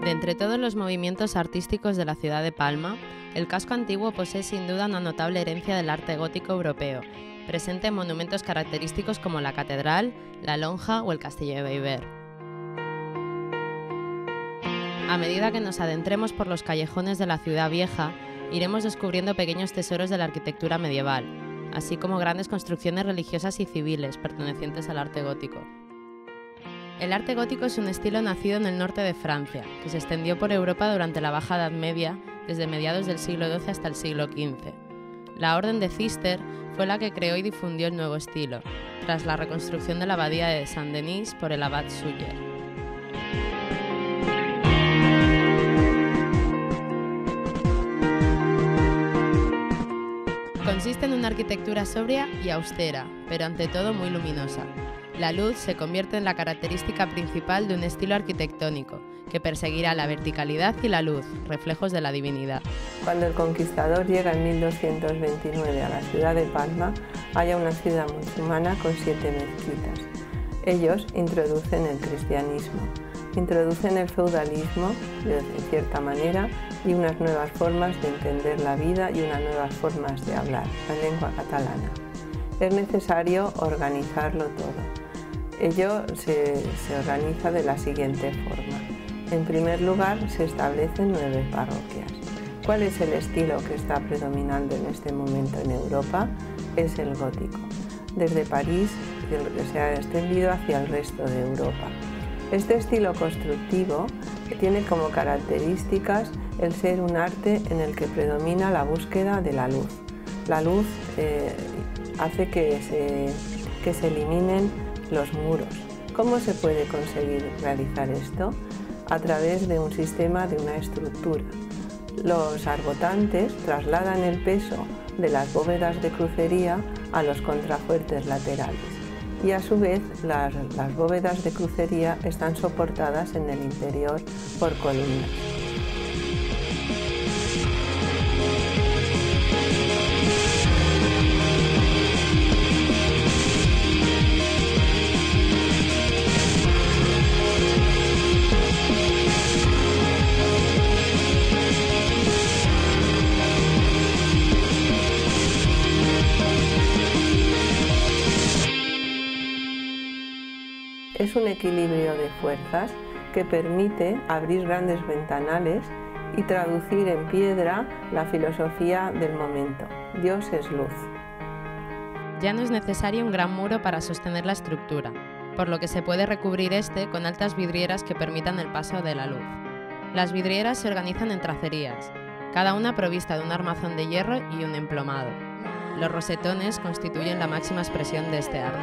De entre todos los movimientos artísticos de la ciudad de Palma, el casco antiguo posee sin duda una notable herencia del arte gótico europeo, presente en monumentos característicos como la Catedral, la Lonja o el Castillo de Bellver. A medida que nos adentremos por los callejones de la ciudad vieja, iremos descubriendo pequeños tesoros de la arquitectura medieval, así como grandes construcciones religiosas y civiles pertenecientes al arte gótico. El arte gótico es un estilo nacido en el norte de Francia, que se extendió por Europa durante la Baja Edad Media, desde mediados del siglo XII hasta el siglo XV. La Orden de Císter fue la que creó y difundió el nuevo estilo, tras la reconstrucción de la abadía de Saint-Denis por el abad Suger. Consiste en una arquitectura sobria y austera, pero ante todo muy luminosa. La luz se convierte en la característica principal de un estilo arquitectónico, que perseguirá la verticalidad y la luz, reflejos de la divinidad. Cuando el conquistador llega en 1229 a la ciudad de Palma, halla una ciudad musulmana con 7 mezquitas. Ellos introducen el cristianismo, introducen el feudalismo, de cierta manera, y unas nuevas formas de entender la vida y unas nuevas formas de hablar, la lengua catalana. Es necesario organizarlo todo. Ello se organiza de la siguiente forma. En primer lugar, se establecen 9 parroquias. ¿Cuál es el estilo que está predominando en este momento en Europa? Es el gótico. Desde París se ha extendido hacia el resto de Europa. Este estilo constructivo tiene como características el ser un arte en el que predomina la búsqueda de la luz. La luz hace que se eliminen los muros. ¿Cómo se puede conseguir realizar esto? A través de un sistema de una estructura. Los arbotantes trasladan el peso de las bóvedas de crucería a los contrafuertes laterales y a su vez las bóvedas de crucería están soportadas en el interior por columnas. Es un equilibrio de fuerzas que permite abrir grandes ventanales y traducir en piedra la filosofía del momento. Dios es luz. Ya no es necesario un gran muro para sostener la estructura, por lo que se puede recubrir este con altas vidrieras que permitan el paso de la luz. Las vidrieras se organizan en tracerías, cada una provista de un armazón de hierro y un emplomado. Los rosetones constituyen la máxima expresión de este arte.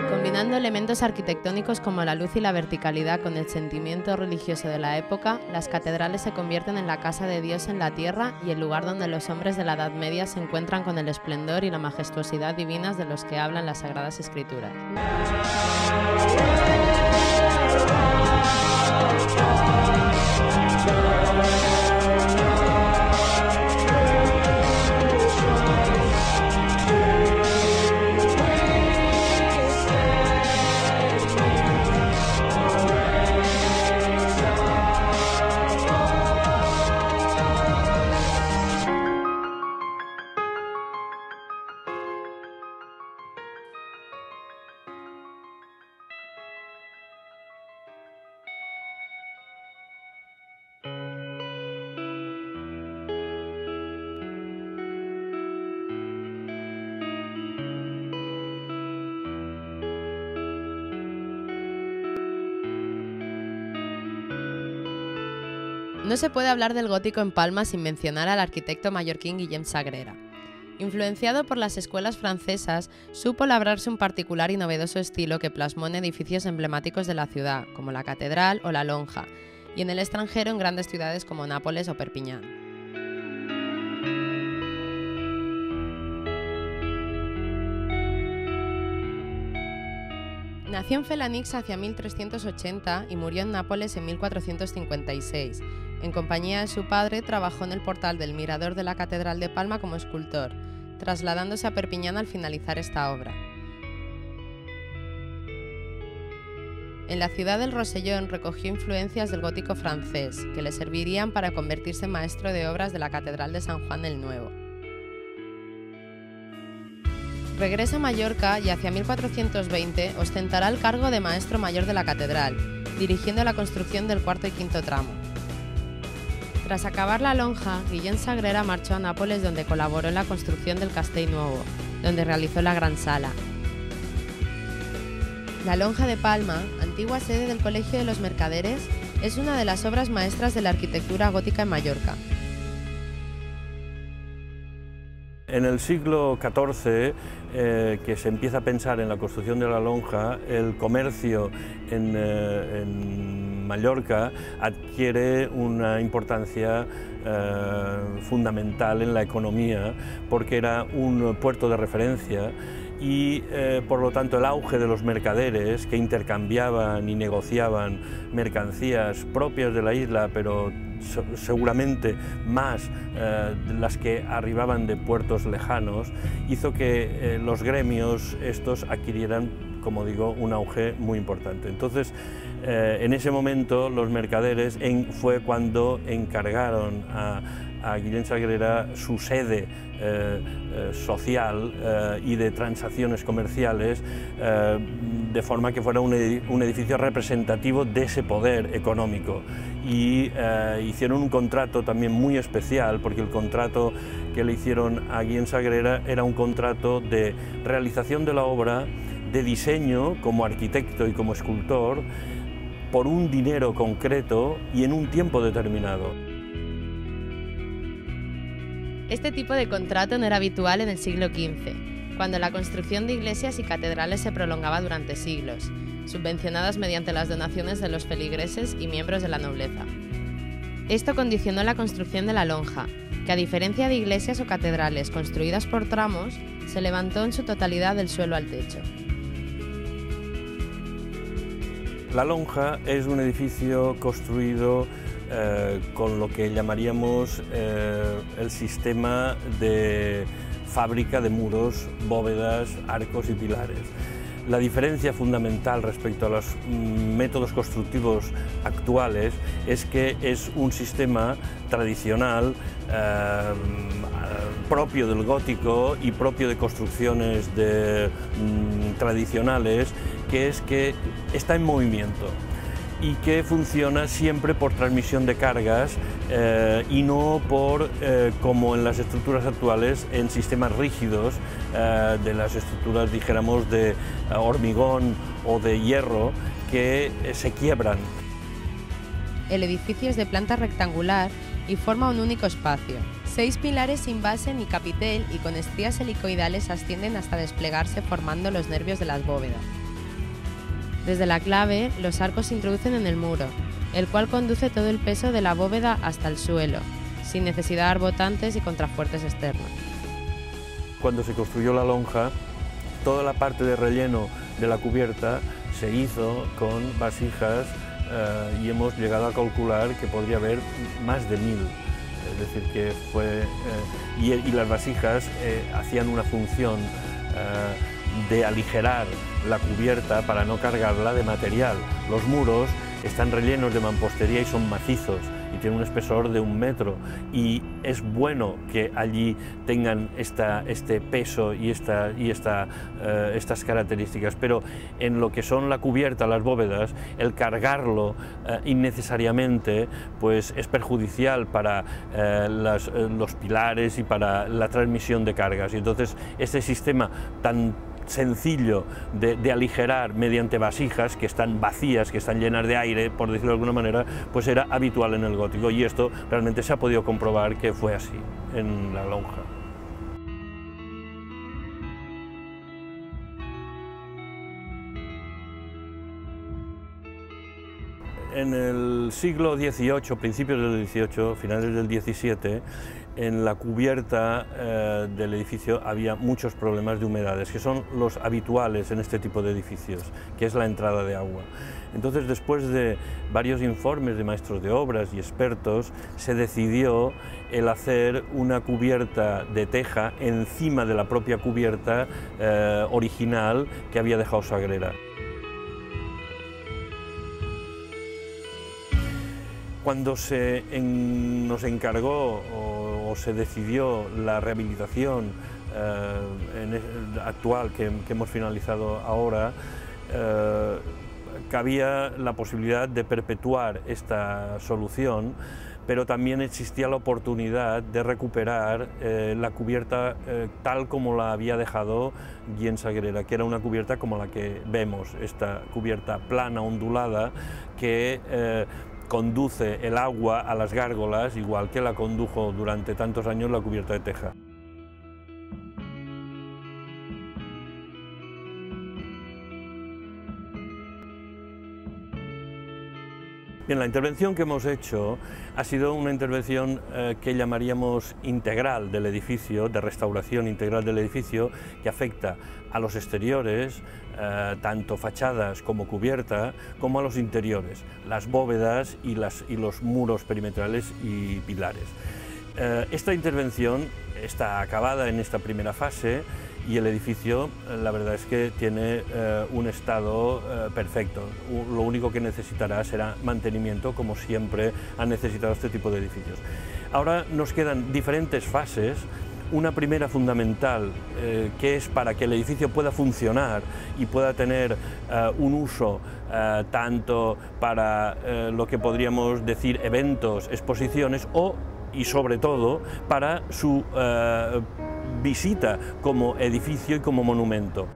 Combinando elementos arquitectónicos como la luz y la verticalidad con el sentimiento religioso de la época, las catedrales se convierten en la casa de Dios en la tierra y el lugar donde los hombres de la Edad Media se encuentran con el esplendor y la majestuosidad divinas de los que hablan las Sagradas Escrituras. No se puede hablar del gótico en Palma sin mencionar al arquitecto mallorquín Guillem Sagrera. Influenciado por las escuelas francesas, supo labrarse un particular y novedoso estilo que plasmó en edificios emblemáticos de la ciudad, como la Catedral o la Lonja, y en el extranjero en grandes ciudades como Nápoles o Perpiñán. Nació en Felanix hacia 1380 y murió en Nápoles en 1456. En compañía de su padre, trabajó en el portal del mirador de la Catedral de Palma como escultor, trasladándose a Perpiñán al finalizar esta obra. En la ciudad del Rosellón recogió influencias del gótico francés, que le servirían para convertirse en maestro de obras de la Catedral de San Juan el Nuevo. Regresa a Mallorca y hacia 1420 ostentará el cargo de maestro mayor de la catedral, dirigiendo la construcción del cuarto y quinto tramo. Tras acabar la lonja, Guillén Sagrera marchó a Nápoles, donde colaboró en la construcción del Castell Nuovo, donde realizó la gran sala. La Lonja de Palma, antigua sede del Colegio de los Mercaderes, es una de las obras maestras de la arquitectura gótica en Mallorca. En el siglo XIV, que se empieza a pensar en la construcción de la lonja, el comercio en Mallorca adquiere una importancia fundamental en la economía, porque era un puerto de referencia y por lo tanto el auge de los mercaderes que intercambiaban y negociaban mercancías propias de la isla, pero seguramente más las que arribaban de puertos lejanos, hizo que los gremios estos adquirieran, como digo, un auge muy importante. Entonces, en ese momento los mercaderes fue cuando encargaron a Guillén Sagrera su sede social y de transacciones comerciales, de forma que fuera un edificio representativo de ese poder económico. Y hicieron un contrato también muy especial, porque el contrato que le hicieron a Guillén Sagrera era un contrato de realización de la obra, de diseño como arquitecto y como escultor, por un dinero concreto y en un tiempo determinado. Este tipo de contrato no era habitual en el siglo XV, cuando la construcción de iglesias y catedrales se prolongaba durante siglos, subvencionadas mediante las donaciones de los feligreses y miembros de la nobleza. Esto condicionó la construcción de la lonja, que a diferencia de iglesias o catedrales construidas por tramos, se levantó en su totalidad del suelo al techo. La lonja es un edificio construido con lo que llamaríamos el sistema de fábrica de muros, bóvedas, arcos y pilares. La diferencia fundamental respecto a los métodos constructivos actuales es que es un sistema tradicional propio del gótico y propio de construcciones tradicionales, que es que está en movimiento y que funciona siempre por transmisión de cargas y no por, como en las estructuras actuales, en sistemas rígidos de las estructuras, dijéramos, de hormigón o de hierro, que se quiebran. El edificio es de planta rectangular y forma un único espacio. 6 pilares sin base ni capitel y con estrías helicoidales ascienden hasta desplegarse formando los nervios de las bóvedas. Desde la clave, los arcos se introducen en el muro, el cual conduce todo el peso de la bóveda hasta el suelo, sin necesidad de arbotantes y contrafuertes externos. Cuando se construyó la lonja, toda la parte de relleno de la cubierta se hizo con vasijas y hemos llegado a calcular que podría haber más de 1000. Es decir, que fue... y las vasijas hacían una función de aligerar la cubierta para no cargarla de material. Los muros están rellenos de mampostería y son macizos y tienen un espesor de 1 metro, y es bueno que allí tengan este peso y estas características, pero en lo que son la cubierta, las bóvedas, el cargarlo innecesariamente pues es perjudicial para los pilares y para la transmisión de cargas, y entonces este sistema tan sencillo de aligerar mediante vasijas que están vacías, que están llenas de aire, por decirlo de alguna manera, pues era habitual en el gótico, y esto realmente se ha podido comprobar que fue así en la lonja. En el siglo XVIII, principios del XVIII, finales del XVII, en la cubierta del edificio había muchos problemas de humedades, que son los habituales en este tipo de edificios, que es la entrada de agua. Entonces, después de varios informes de maestros de obras y expertos, se decidió el hacer una cubierta de teja encima de la propia cubierta original que había dejado Sagrera. Cuando nos encargó o se decidió la rehabilitación actual que hemos finalizado ahora, cabía la posibilidad de perpetuar esta solución, pero también existía la oportunidad de recuperar la cubierta tal como la había dejado Guillem Sagrera, que era una cubierta como la que vemos, esta cubierta plana, ondulada, que conduce el agua a las gárgolas, igual que la condujo durante tantos años la cubierta de teja. Bien, la intervención que hemos hecho ha sido una intervención que llamaríamos integral del edificio, de restauración integral del edificio, que afecta a los exteriores, tanto fachadas como cubierta, como a los interiores, las bóvedas y los muros perimetrales y pilares. Esta intervención está acabada en esta primera fase y el edificio, la verdad es que tiene un estado perfecto. Lo único que necesitará será mantenimiento, como siempre han necesitado este tipo de edificios. Ahora nos quedan diferentes fases. Una primera fundamental, que es para que el edificio pueda funcionar y pueda tener un uso tanto para lo que podríamos decir eventos, exposiciones y sobre todo para su visita como edificio y como monumento.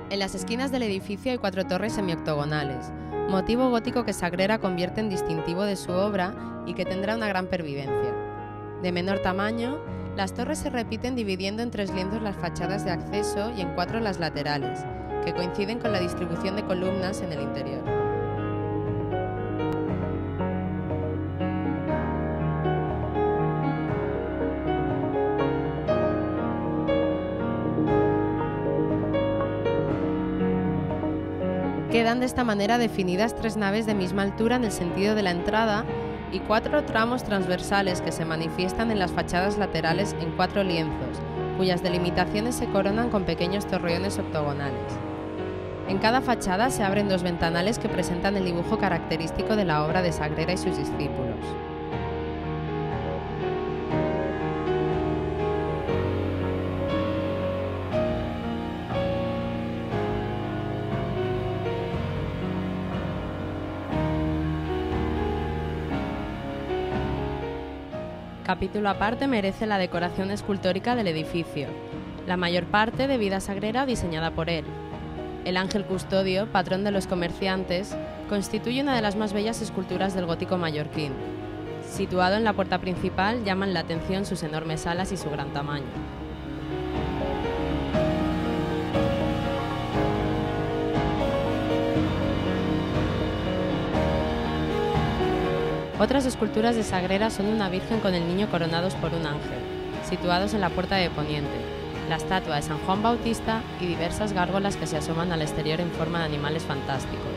En las esquinas del edificio hay 4 torres semioctogonales, motivo gótico que Sagrera convierte en distintivo de su obra y que tendrá una gran pervivencia. De menor tamaño, las torres se repiten dividiendo en 3 lienzos las fachadas de acceso y en 4 las laterales, que coinciden con la distribución de columnas en el interior. Quedan de esta manera definidas 3 naves de misma altura en el sentido de la entrada y 4 tramos transversales que se manifiestan en las fachadas laterales en 4 lienzos, cuyas delimitaciones se coronan con pequeños torreones octogonales. En cada fachada se abren 2 ventanales que presentan el dibujo característico de la obra de Sagrera y sus discípulos. Capítulo aparte merece la decoración escultórica del edificio, la mayor parte debida a Sagrera o diseñada por él. El ángel custodio, patrón de los comerciantes, constituye una de las más bellas esculturas del gótico mallorquín. Situado en la puerta principal, llaman la atención sus enormes alas y su gran tamaño. Otras esculturas de Sagrera son una virgen con el niño coronados por un ángel, situados en la puerta de poniente, la estatua de San Juan Bautista y diversas gárgolas que se asoman al exterior en forma de animales fantásticos.